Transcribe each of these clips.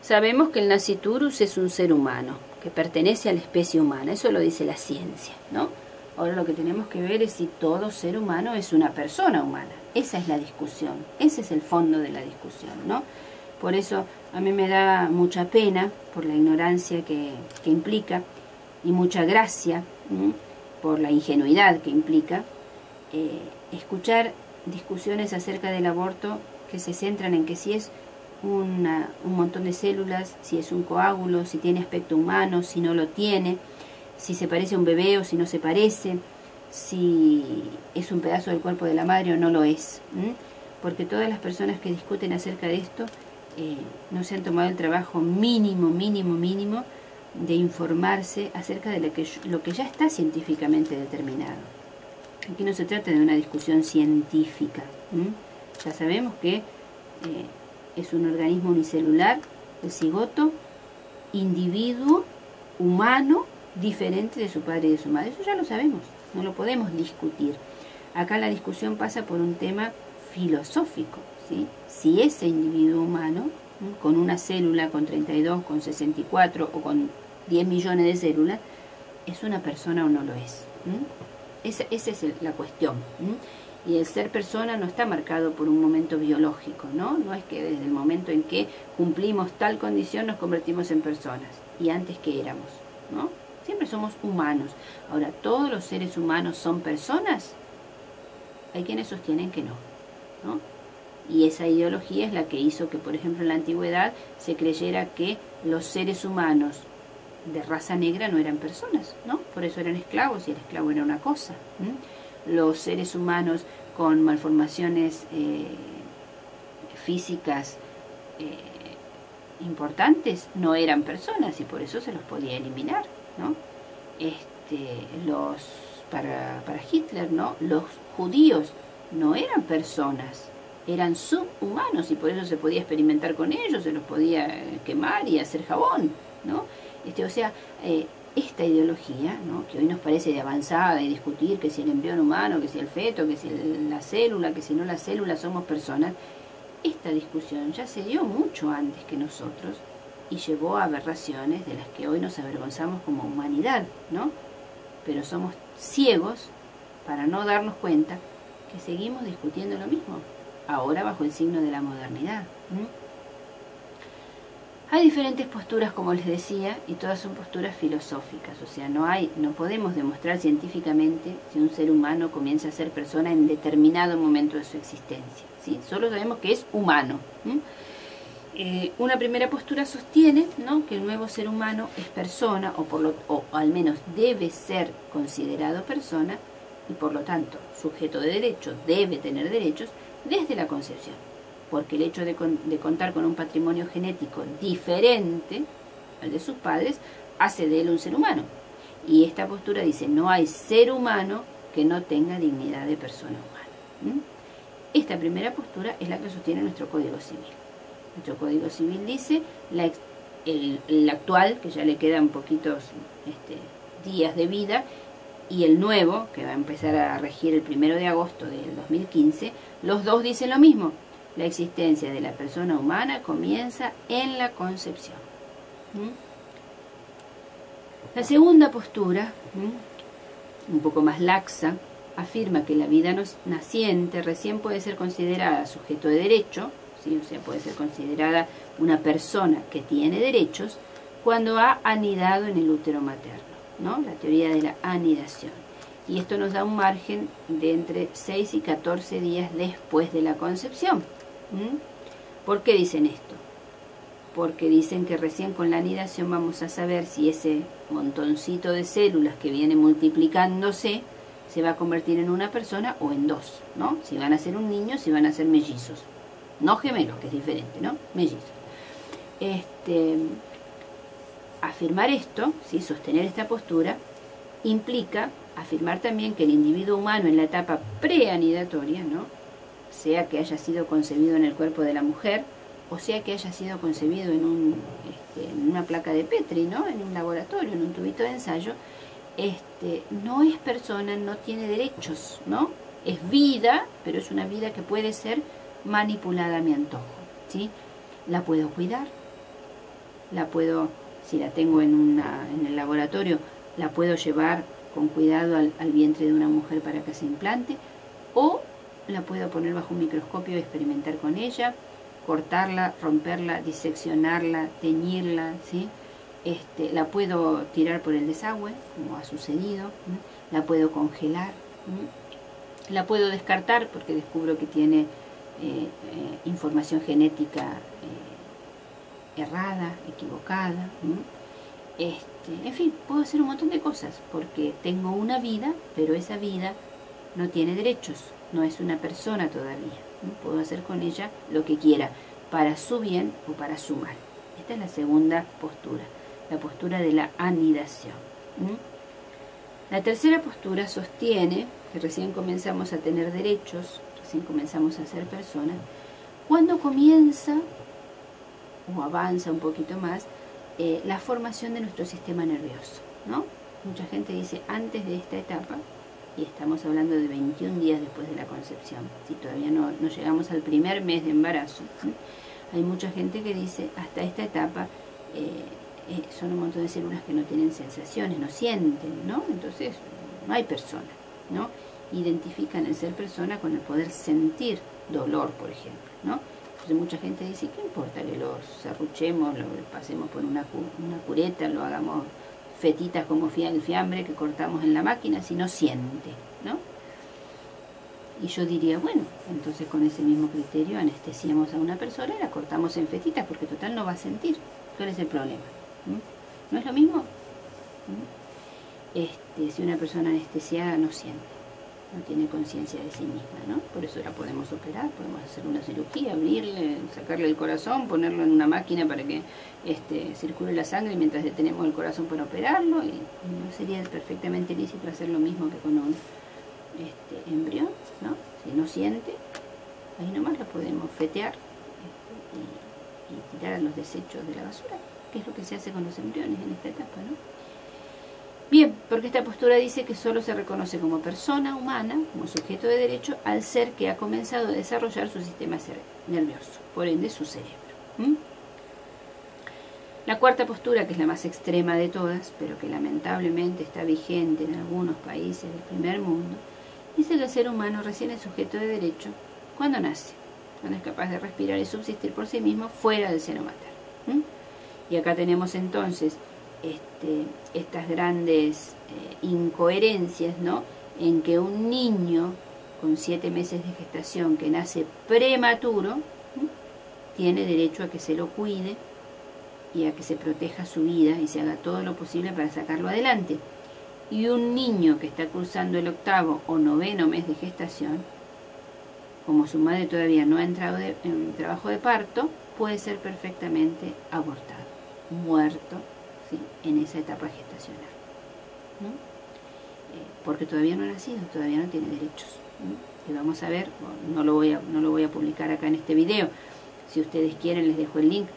Sabemos que el nasciturus es un ser humano, que pertenece a la especie humana, eso lo dice la ciencia, ¿no? Ahora lo que tenemos que ver es si todo ser humano es una persona humana. Esa es la discusión, ese es el fondo de la discusión, ¿no? Por eso a mí me da mucha pena por la ignorancia que implica y mucha gracia, ¿no?, por la ingenuidad que implica escuchar discusiones acerca del aborto que se centran en que si es un montón de células, si es un coágulo, si tiene aspecto humano, si no lo tiene, si se parece a un bebé o si no se parece, si es un pedazo del cuerpo de la madre o no lo es. Porque todas las personas que discuten acerca de esto no se han tomado el trabajo mínimo de informarse acerca de lo que ya está científicamente determinado. Aquí no se trata de una discusión científica. Ya sabemos que es un organismo unicelular, el cigoto, individuo, humano, diferente de su padre y de su madre. Eso ya lo sabemos, no lo podemos discutir. Acá la discusión pasa por un tema filosófico, ¿sí? Si ese individuo humano, con una célula, con 32, con 64 o con 10 millones de células, es una persona o no lo es. Esa es la cuestión. Y el ser persona no está marcado por un momento biológico, ¿no? No es que desde el momento en que cumplimos tal condición nos convertimos en personas. Y antes que éramos, ¿no? Siempre somos humanos. Ahora, ¿todos los seres humanos son personas? Hay quienes sostienen que no, ¿no? Y esa ideología es la que hizo que, por ejemplo, en la antigüedad se creyera que los seres humanos de raza negra no eran personas, ¿no? Por eso eran esclavos y el esclavo era una cosa. Los seres humanos con malformaciones físicas importantes no eran personas y por eso se los podía eliminar, ¿no? Para Hitler, ¿no?, los judíos no eran personas, eran subhumanos y por eso se podía experimentar con ellos, se los podía quemar y hacer jabón, ¿no? O sea, esta ideología, ¿no?, que hoy nos parece de avanzada y discutir que si el embrión humano, que si el feto, que si la célula, que si no la célula somos personas, esta discusión ya se dio mucho antes que nosotros y llevó a aberraciones de las que hoy nos avergonzamos como humanidad, ¿no? Pero somos ciegos para no darnos cuenta que seguimos discutiendo lo mismo, ahora bajo el signo de la modernidad. Hay diferentes posturas, como les decía, y todas son posturas filosóficas, o sea, no podemos demostrar científicamente si un ser humano comienza a ser persona en determinado momento de su existencia, ¿sí? Solo sabemos que es humano. Una primera postura sostiene, ¿no?, que el nuevo ser humano es persona, o al menos debe ser considerado persona, y por lo tanto sujeto de derechos, debe tener derechos desde la concepción. Porque el hecho de contar con un patrimonio genético diferente al de sus padres hace de él un ser humano. Y esta postura dice, no hay ser humano que no tenga dignidad de persona humana. Esta primera postura es la que sostiene nuestro Código Civil. Nuestro Código Civil dice, el actual, que ya le quedan poquitos días de vida, y el nuevo, que va a empezar a regir el 1 de agosto del 2015, los dos dicen lo mismo. La existencia de la persona humana comienza en la concepción. La segunda postura, un poco más laxa, afirma que la vida naciente recién puede ser considerada sujeto de derecho, ¿sí? O sea, puede ser considerada una persona que tiene derechos cuando ha anidado en el útero materno, ¿no? La teoría de la anidación. Y esto nos da un margen de entre 6 y 14 días después de la concepción. ¿Por qué dicen esto? Porque dicen que recién con la anidación vamos a saber si ese montoncito de células que viene multiplicándose se va a convertir en una persona o en dos, ¿no? Si van a ser un niño, si van a ser mellizos. No gemelos, que es diferente, ¿no? Mellizos. Afirmar esto, ¿sí?, sostener esta postura, implica afirmar también que el individuo humano en la etapa preanidatoria, ¿no?, sea que haya sido concebido en el cuerpo de la mujer, o sea que haya sido concebido en una placa de Petri, ¿no?, en un laboratorio, en un tubito de ensayo, no es persona, no tiene derechos, ¿no? Es vida, pero es una vida que puede ser manipulada a mi antojo, ¿sí? La puedo cuidar, la puedo, si la tengo en el laboratorio, la puedo llevar con cuidado al vientre de una mujer para que se implante, o la puedo poner bajo un microscopio y experimentar con ella, cortarla, romperla, diseccionarla, teñirla, ¿sí? La puedo tirar por el desagüe, como ha sucedido, la puedo congelar, la puedo descartar porque descubro que tiene información genética errada, equivocada, en fin, puedo hacer un montón de cosas porque tengo una vida, pero esa vida no tiene derechos, no es una persona todavía. Puedo hacer con ella lo que quiera, para su bien o para su mal. Esta es la segunda postura, la postura de la anidación. La tercera postura sostiene que recién comenzamos a tener derechos, recién comenzamos a ser personas, cuando comienza o avanza un poquito más la formación de nuestro sistema nervioso, ¿no? Mucha gente dice antes de esta etapa, y estamos hablando de 21 días después de la concepción, si todavía no llegamos al primer mes de embarazo, ¿sí? Hay mucha gente que dice hasta esta etapa son un montón de células que no tienen sensaciones, no sienten, ¿no? Entonces no hay persona, ¿no? Identifican el ser persona con el poder sentir dolor, por ejemplo, ¿no? Entonces mucha gente dice, ¿qué importa que lo serruchemos, lo pasemos por una cureta, lo hagamos fetitas como el fiambre que cortamos en la máquina si no siente, ¿no? Y yo diría, bueno, entonces con ese mismo criterio anestesiamos a una persona y la cortamos en fetitas porque total no va a sentir. ¿Cuál es el problema? ¿No es lo mismo? Si una persona anestesiada no siente, no tiene conciencia de sí misma, ¿no? Por eso la podemos operar, podemos hacer una cirugía, abrirle, sacarle el corazón, ponerlo en una máquina para que circule la sangre mientras detenemos el corazón para operarlo, y no sería perfectamente lícito hacer lo mismo que con un embrión, ¿no? Si no siente, ahí nomás lo podemos fetear y tirar a los desechos de la basura, que es lo que se hace con los embriones en esta etapa, ¿no? Bien, porque esta postura dice que solo se reconoce como persona humana, como sujeto de derecho, al ser que ha comenzado a desarrollar su sistema nervioso, por ende su cerebro. La cuarta postura, que es la más extrema de todas, pero que lamentablemente está vigente en algunos países del primer mundo, dice que el ser humano recién es sujeto de derecho cuando nace, cuando es capaz de respirar y subsistir por sí mismo fuera del seno materno. Y acá tenemos entonces estas grandes incoherencias, ¿no? En que un niño con 7 meses de gestación que nace prematuro tiene derecho a que se lo cuide y a que se proteja su vida y se haga todo lo posible para sacarlo adelante. Y un niño que está cursando el 8º o 9º mes de gestación, como su madre todavía no ha entrado en trabajo de parto, puede ser perfectamente abortado, muerto, ¿sí? En esa etapa gestacional, ¿no? Porque todavía no ha nacido, todavía no tiene derechos, ¿no? Y vamos a ver, no lo voy a publicar acá en este video, si ustedes quieren les dejo el link,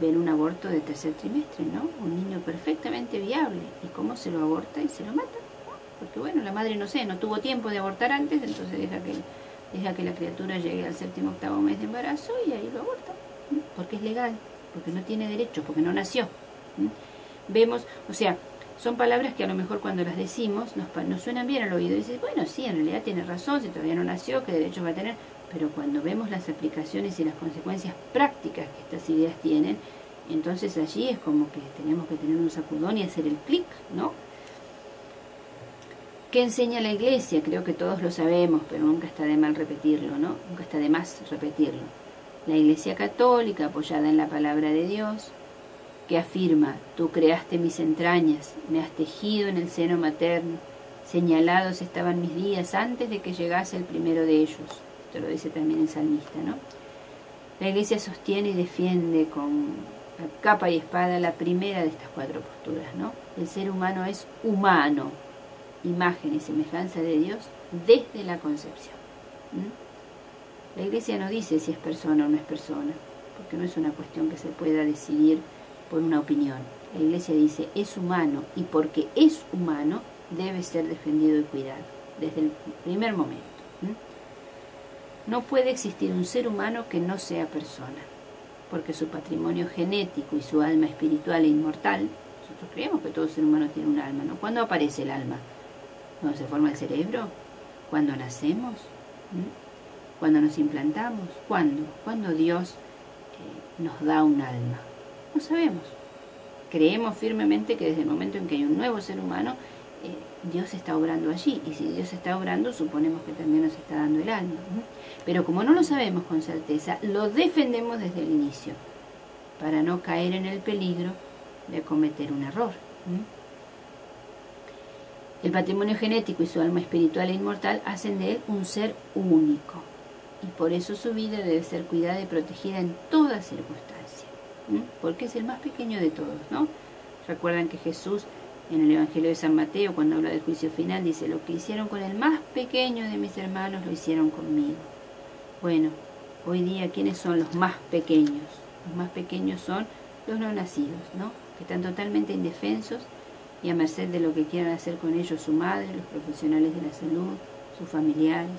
ver un aborto de 3er trimestre, ¿no? Un niño perfectamente viable, y cómo se lo aborta y se lo mata, ¿no? Porque bueno, la madre no tuvo tiempo de abortar antes, entonces deja que la criatura llegue al 7º, 8º mes de embarazo y ahí lo aborta, ¿no? Porque es legal, porque no tiene derechos, porque no nació. Vemos, o sea, son palabras que a lo mejor cuando las decimos nos suenan bien al oído y dices, bueno, sí, en realidad tiene razón, si todavía no nació, ¿qué derechos va a tener? Pero cuando vemos las aplicaciones y las consecuencias prácticas que estas ideas tienen, entonces allí es como que tenemos que tener un sacudón y hacer el clic, ¿no? ¿Qué enseña la Iglesia? Creo que todos lo sabemos, pero nunca está de mal repetirlo, ¿no? Nunca está de más repetirlo. La Iglesia Católica, apoyada en la palabra de Dios, que afirma, tú creaste mis entrañas, me has tejido en el seno materno, señalados estaban mis días antes de que llegase el primero de ellos. Esto lo dice también el salmista, ¿no? La Iglesia sostiene y defiende con capa y espada la primera de estas 4 posturas, ¿no? El ser humano es humano, imagen y semejanza de Dios desde la concepción. La Iglesia no dice si es persona o no es persona, porque no es una cuestión que se pueda decidir por una opinión. La Iglesia dice es humano, y porque es humano debe ser defendido y cuidado desde el primer momento. No puede existir un ser humano que no sea persona. porque su patrimonio genético y su alma espiritual e inmortal, nosotros creemos que todo ser humano tiene un alma, ¿no? ¿Cuándo aparece el alma? ¿Cuando se forma el cerebro? ¿Cuando nacemos? ¿Cuando nos implantamos? ¿Cuándo? ¿Cuándo Dios nos da un alma? No sabemos. Creemos firmemente que desde el momento en que hay un nuevo ser humano, Dios está obrando allí. Y si Dios está obrando, suponemos que también nos está dando el alma. Pero como no lo sabemos con certeza, lo defendemos desde el inicio, para no caer en el peligro de cometer un error. El patrimonio genético y su alma espiritual e inmortal hacen de él un ser único. Y por eso su vida debe ser cuidada y protegida en toda circunstancia. Porque es el más pequeño de todos, ¿no? Recuerdan que Jesús, en el Evangelio de San Mateo, cuando habla del juicio final, dice: lo que hicieron con el más pequeño de mis hermanos, lo hicieron conmigo. Bueno, hoy día, ¿quiénes son los más pequeños? Los más pequeños son los no nacidos, ¿no? Que están totalmente indefensos y a merced de lo que quieran hacer con ellos su madre, los profesionales de la salud, sus familiares.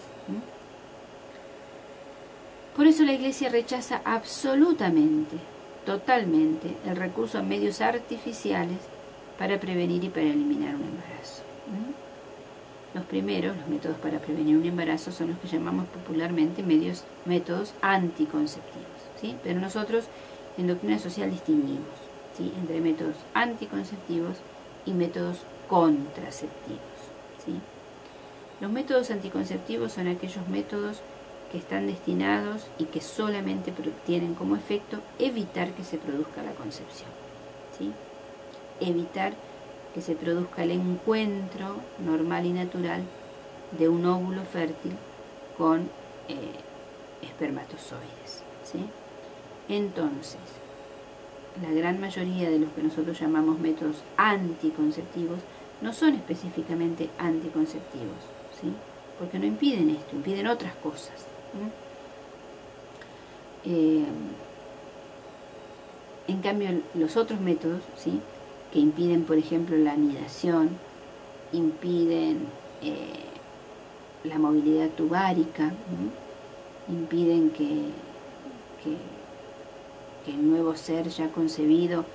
Por eso la Iglesia rechaza absolutamente, totalmente, el recurso a medios artificiales para prevenir y para eliminar un embarazo. Los primeros, los métodos para prevenir un embarazo, son los que llamamos popularmente métodos anticonceptivos, ¿sí? Pero nosotros en doctrina social distinguimos, ¿sí?, entre métodos anticonceptivos y métodos contraceptivos, ¿sí? Los métodos anticonceptivos son aquellos métodos que están destinados y que solamente tienen como efecto evitar que se produzca la concepción, ¿sí? Evitar que se produzca el encuentro normal y natural de un óvulo fértil con espermatozoides, ¿sí? Entonces, la gran mayoría de los que nosotros llamamos métodos anticonceptivos no son específicamente anticonceptivos, ¿sí? Porque no impiden esto, impiden otras cosas. En cambio, los otros métodos, ¿sí?, que impiden, por ejemplo, la anidación, impiden la movilidad tubárica, impiden que el nuevo ser ya concebido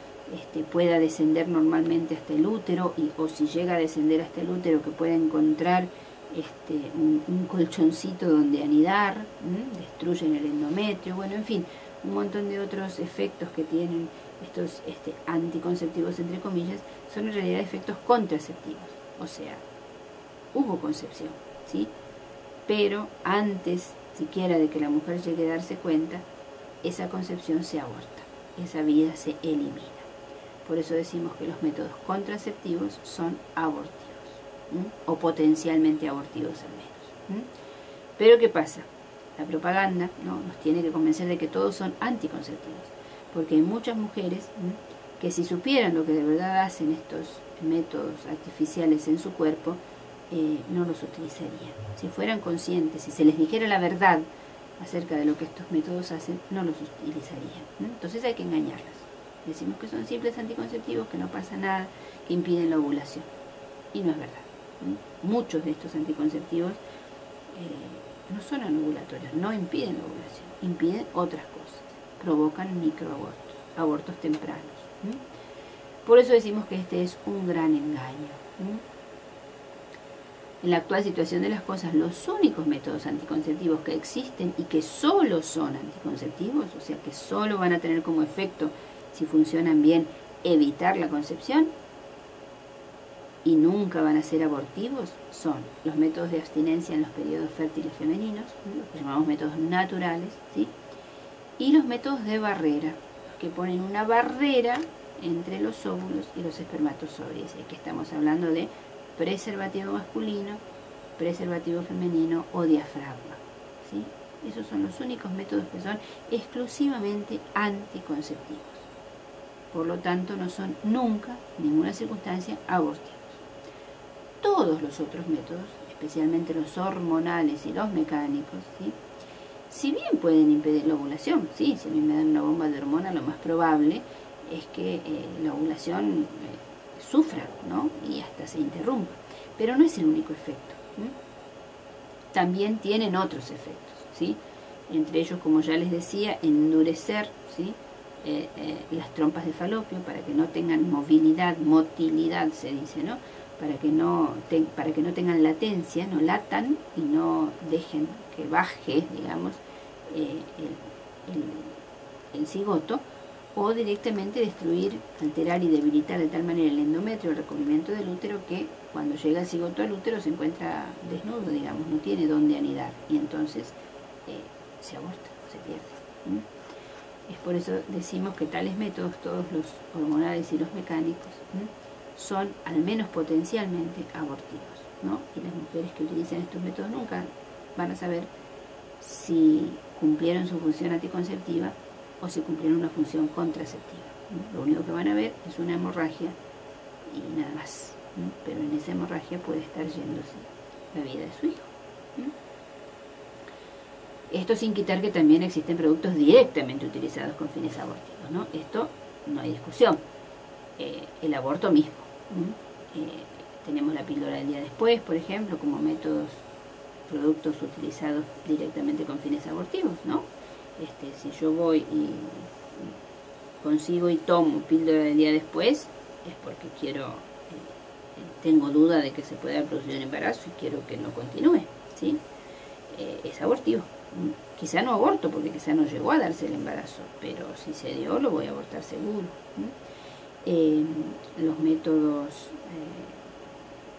pueda descender normalmente hasta el útero, o si llega a descender hasta el útero, que pueda encontrar un colchoncito donde anidar, destruyen el endometrio, bueno, en fin, un montón de otros efectos que tienen estos anticonceptivos, entre comillas, son en realidad efectos contraceptivos. O sea, hubo concepción, ¿sí? Pero antes siquiera de que la mujer llegue a darse cuenta, esa concepción se aborta, esa vida se elimina. Por eso decimos que los métodos contraceptivos son abortivos, o potencialmente abortivos al menos. Pero ¿qué pasa? La propaganda, ¿no?, nos tiene que convencer de que todos son anticonceptivos, porque hay muchas mujeres que, si supieran lo que de verdad hacen estos métodos artificiales en su cuerpo, no los utilizarían. Si fueran conscientes, si se les dijera la verdad acerca de lo que estos métodos hacen, no los utilizarían. Entonces hay que engañarlas. Decimos que son simples anticonceptivos, que no pasa nada, que impiden la ovulación. Y no es verdad. Muchos de estos anticonceptivos no son anovulatorios, no impiden la ovulación, impiden otras cosas, provocan microabortos, abortos tempranos. Por eso decimos que este es un gran engaño. En la actual situación de las cosas, los únicos métodos anticonceptivos que existen y que solo son anticonceptivos, o sea que solo van a tener como efecto, si funcionan bien, evitar la concepción, y nunca van a ser abortivos, son los métodos de abstinencia en los periodos fértiles femeninos, los que llamamos métodos naturales, ¿sí?, y los métodos de barrera, los que ponen una barrera entre los óvulos y los espermatozoides. Aquí estamos hablando de preservativo masculino, preservativo femenino o diafragma, ¿sí? Esos son los únicos métodos que son exclusivamente anticonceptivos. Por lo tanto, no son nunca, en ninguna circunstancia, abortivos. Todos los otros métodos, especialmente los hormonales y los mecánicos, ¿sí?, si bien pueden impedir la ovulación, ¿sí?, si a mí me dan una bomba de hormona, lo más probable es que la ovulación sufra, ¿no?, y hasta se interrumpa. Pero no es el único efecto. También tienen otros efectos, ¿sí?, entre ellos, como ya les decía, endurecer, ¿sí?, las trompas de falopio para que no tengan motilidad se dice, ¿no? Para que no tengan latencia, no latan y no dejen que baje, digamos, el cigoto, o directamente destruir, alterar y debilitar de tal manera el endometrio, el recubrimiento del útero, que cuando llega el cigoto al útero se encuentra desnudo, digamos, no tiene dónde anidar, y entonces se aborta, se pierde. Es por eso decimos que tales métodos, todos los hormonales y los mecánicos, son al menos potencialmente abortivos, ¿no? Y las mujeres que utilizan estos métodos nunca van a saber si cumplieron su función anticonceptiva o si cumplieron una función contraceptiva, ¿no? Lo único que van a ver es una hemorragia y nada más, ¿no? Pero en esa hemorragia puede estar yéndose la vida de su hijo, ¿no? Esto sin quitar que también existen productos directamente utilizados con fines abortivos, ¿no? Esto no hay discusión. El aborto mismo. Tenemos la píldora del día después, por ejemplo, como productos utilizados directamente con fines abortivos, ¿no? Si yo voy y consigo y tomo píldora del día después, es porque tengo duda de que se pueda producir un embarazo y quiero que no continúe, ¿sí? Es abortivo. Quizá no aborto porque quizá no llegó a darse el embarazo, pero si se dio lo voy a abortar seguro. Los métodos,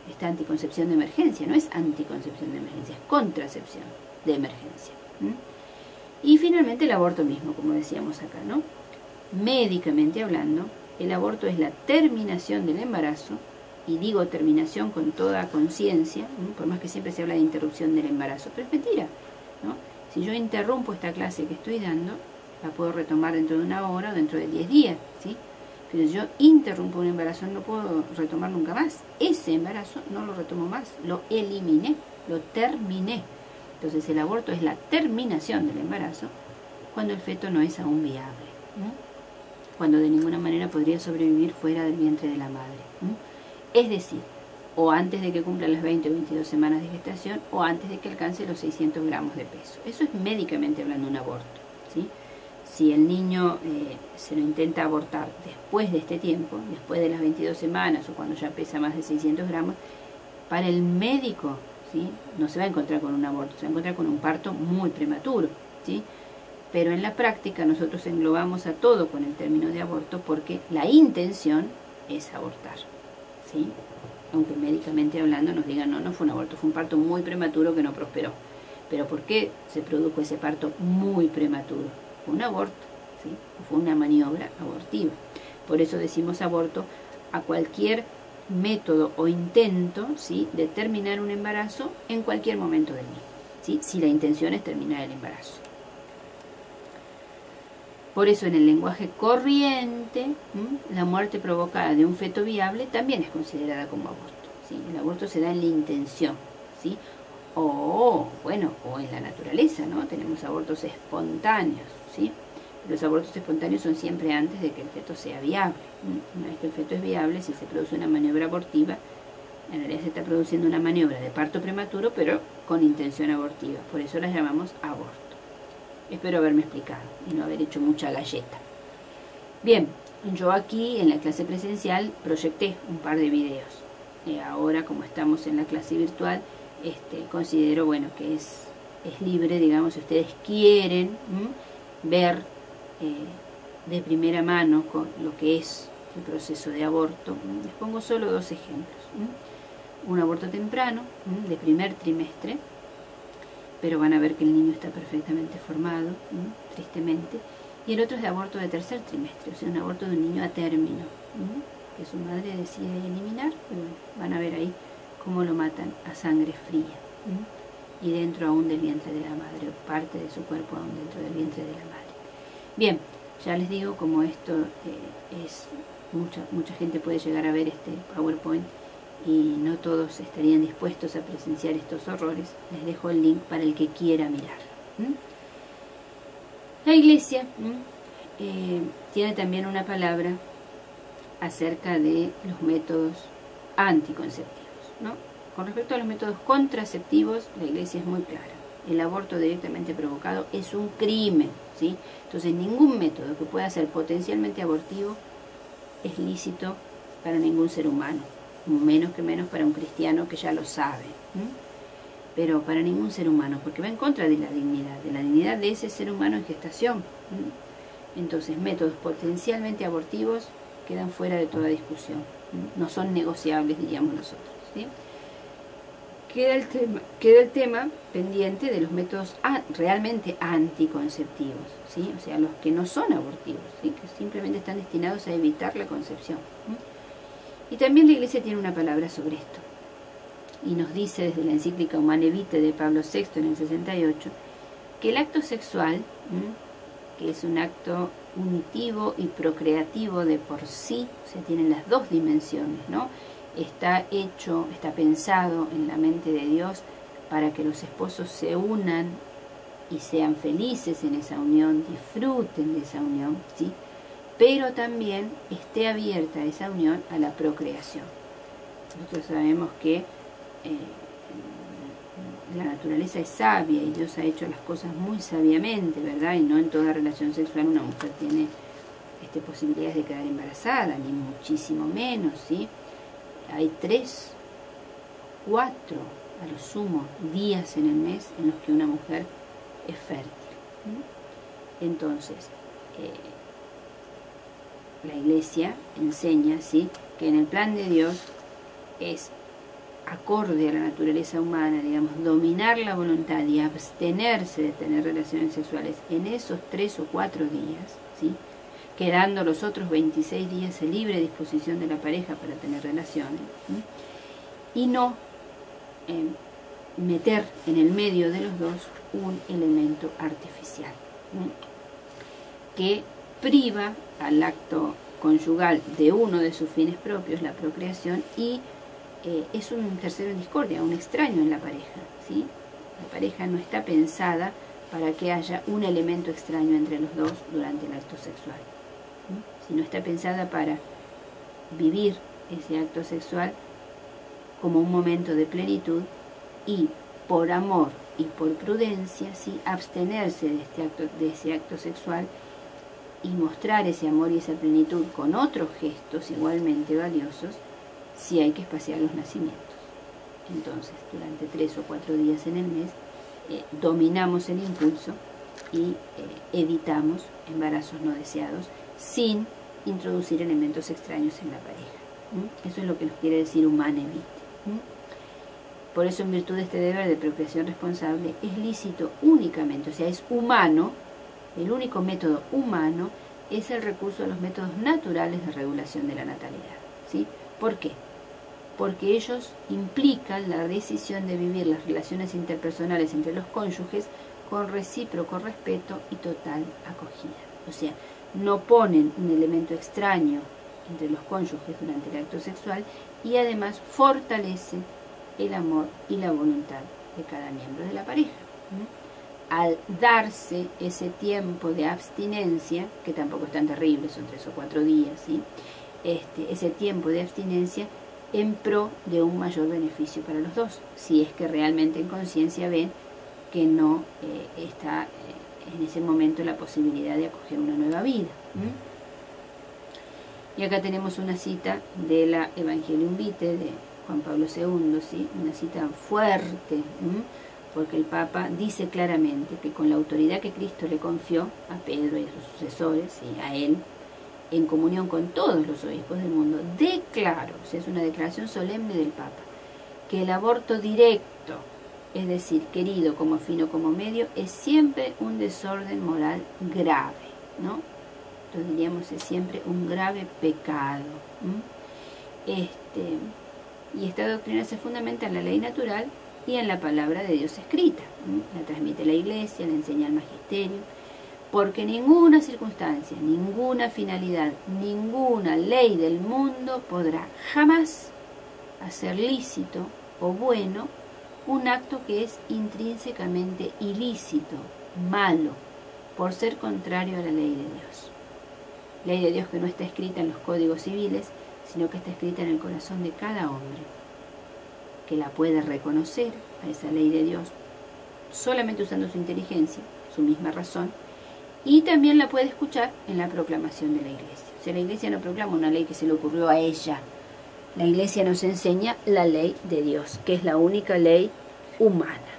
esta anticoncepción de emergencia, no es anticoncepción de emergencia, es contracepción de emergencia. Y finalmente el aborto mismo, como decíamos acá, ¿no? Médicamente hablando, el aborto es la terminación del embarazo, y digo terminación con toda conciencia, por más que siempre se habla de interrupción del embarazo, pero es mentira, ¿no? Si yo interrumpo esta clase que estoy dando, la puedo retomar dentro de una hora o dentro de 10 días, ¿sí? Pero si yo interrumpo un embarazo, no puedo retomar nunca más. Ese embarazo no lo retomo más, lo eliminé, lo terminé. Entonces el aborto es la terminación del embarazo cuando el feto no es aún viable, ¿no? Cuando de ninguna manera podría sobrevivir fuera del vientre de la madre, ¿no? Es decir, o antes de que cumpla las 20 o 22 semanas de gestación, o antes de que alcance los 600 gramos de peso. Eso es médicamente hablando un aborto, ¿sí? Si el niño se lo intenta abortar después de este tiempo, después de las 22 semanas o cuando ya pesa más de 600 gramos, para el médico, ¿sí?, no se va a encontrar con un aborto, se va a encontrar con un parto muy prematuro, ¿sí? Pero en la práctica nosotros englobamos a todo con el término de aborto porque la intención es abortar, ¿sí? Aunque médicamente hablando nos digan no fue un aborto, fue un parto muy prematuro que no prosperó. Pero ¿por qué se produjo ese parto muy prematuro? Fue un aborto, ¿sí? Fue una maniobra abortiva. Por eso decimos aborto a cualquier método o intento, ¿sí?, de terminar un embarazo en cualquier momento del mismo, ¿sí?, si la intención es terminar el embarazo. Por eso en el lenguaje corriente, la muerte provocada de un feto viable también es considerada como aborto, ¿sí? El aborto se da en la intención, ¿sí? O en la naturaleza, ¿no? Tenemos abortos espontáneos, ¿sí? Los abortos espontáneos son siempre antes de que el feto sea viable. Una vez que el feto es viable, si se produce una maniobra abortiva, en realidad se está produciendo una maniobra de parto prematuro, pero con intención abortiva. Por eso las llamamos aborto. Espero haberme explicado y no haber hecho mucha galleta. Bien, yo aquí en la clase presencial proyecté un par de videos. Ahora, como estamos en la clase virtual, considero, bueno, que es libre, digamos, si ustedes quieren ver de primera mano con lo que es el proceso de aborto. Les pongo solo dos ejemplos. Un aborto temprano, de primer trimestre, pero van a ver que el niño está perfectamente formado, tristemente, y el otro es de aborto de tercer trimestre, o sea, un aborto de un niño a término, que su madre decide eliminar, y bueno, van a ver ahí cómo lo matan a sangre fría, y dentro aún del vientre de la madre, o parte de su cuerpo aún dentro del vientre de la madre. Bien, ya les digo, como esto es mucha gente puede llegar a ver este PowerPoint, y no todos estarían dispuestos a presenciar estos horrores, les dejo el link para el que quiera mirar. La Iglesia tiene también una palabra acerca de los métodos anticonceptivos, ¿no? Con respecto a los métodos contraceptivos, la Iglesia es muy clara. el aborto directamente provocado es un crimen, ¿sí? Entonces ningún método que pueda ser potencialmente abortivo es lícito para ningún ser humano, menos para un cristiano que ya lo sabe, pero para ningún ser humano, porque va en contra de la dignidad de ese ser humano en gestación. Entonces métodos potencialmente abortivos quedan fuera de toda discusión, no son negociables, diríamos nosotros, ¿sí? Queda el tema pendiente de los métodos realmente anticonceptivos, ¿sí? O sea, los que no son abortivos, ¿sí? Que simplemente están destinados a evitar la concepción. Y también la Iglesia tiene una palabra sobre esto, y nos dice desde la encíclica Humane Vitae de Pablo VI en el 68, que el acto sexual, que es un acto unitivo y procreativo de por sí, o sea, tienen las dos dimensiones, ¿no? Está pensado en la mente de Dios para que los esposos se unan y sean felices en esa unión, disfruten de esa unión, ¿sí? Pero también esté abierta esa unión a la procreación. Nosotros sabemos que la naturaleza es sabia y Dios ha hecho las cosas muy sabiamente, ¿verdad? Y no en toda relación sexual una mujer tiene posibilidades de quedar embarazada, ni muchísimo menos, ¿sí? Hay 3, 4, a lo sumo, días en el mes en los que una mujer es fértil. Entonces, la Iglesia enseña, ¿sí?, que en el plan de Dios es acorde a la naturaleza humana, digamos, dominar la voluntad y abstenerse de tener relaciones sexuales en esos 3 o 4 días, ¿sí?, quedando los otros 26 días a libre disposición de la pareja para tener relaciones, y no meter en el medio de los dos un elemento artificial que priva al acto conyugal de uno de sus fines propios, la procreación, y es un tercero en discordia, un extraño en la pareja, ¿sí? La pareja no está pensada para que haya un elemento extraño entre los dos durante el acto sexual, sino está pensada para vivir ese acto sexual como un momento de plenitud y por amor y por prudencia, ¿sí?, abstenerse de ese acto sexual y mostrar ese amor y esa plenitud con otros gestos igualmente valiosos si hay que espaciar los nacimientos. Entonces, durante 3 o 4 días en el mes dominamos el impulso y evitamos embarazos no deseados sin introducir elementos extraños en la pareja. Eso es lo que nos quiere decir Humane Vitae. Por eso, en virtud de este deber de procreación responsable, es lícito únicamente, o sea, es humano, el único método humano es el recurso a los métodos naturales de regulación de la natalidad, ¿sí? ¿Por qué? Porque ellos implican la decisión de vivir las relaciones interpersonales entre los cónyuges con recíproco respeto y total acogida. O sea, no ponen un elemento extraño entre los cónyuges durante el acto sexual y además fortalecen el amor y la voluntad de cada miembro de la pareja. Al darse ese tiempo de abstinencia, que tampoco es tan terrible, son 3 o 4 días, ¿sí?, ese tiempo de abstinencia en pro de un mayor beneficio para los dos, si es que realmente en conciencia ven que no está en ese momento la posibilidad de acoger una nueva vida. Y acá tenemos una cita de la Evangelium Vitae de Juan Pablo II, ¿sí?, una cita fuerte, porque el Papa dice claramente que con la autoridad que Cristo le confió a Pedro y a sus sucesores y a él, en comunión con todos los obispos del mundo, declaro, o sea, es una declaración solemne del Papa, que el aborto directo, es decir, querido como fin o como medio, es siempre un desorden moral grave, ¿no? Entonces diríamos, es siempre un grave pecado. Y esta doctrina se fundamenta en la ley natural y en la palabra de Dios escrita. La transmite la Iglesia, la enseña el magisterio, porque ninguna circunstancia, ninguna finalidad, ninguna ley del mundo podrá jamás hacer lícito o bueno un acto que es intrínsecamente ilícito, malo, por ser contrario a la ley de Dios. Ley de Dios que no está escrita en los códigos civiles, sino que está escrita en el corazón de cada hombre, que la puede reconocer a esa ley de Dios solamente usando su inteligencia, su misma razón, y también la puede escuchar en la proclamación de la Iglesia. O sea, la Iglesia no proclama una ley que se le ocurrió a ella. La Iglesia nos enseña la ley de Dios, que es la única ley humana.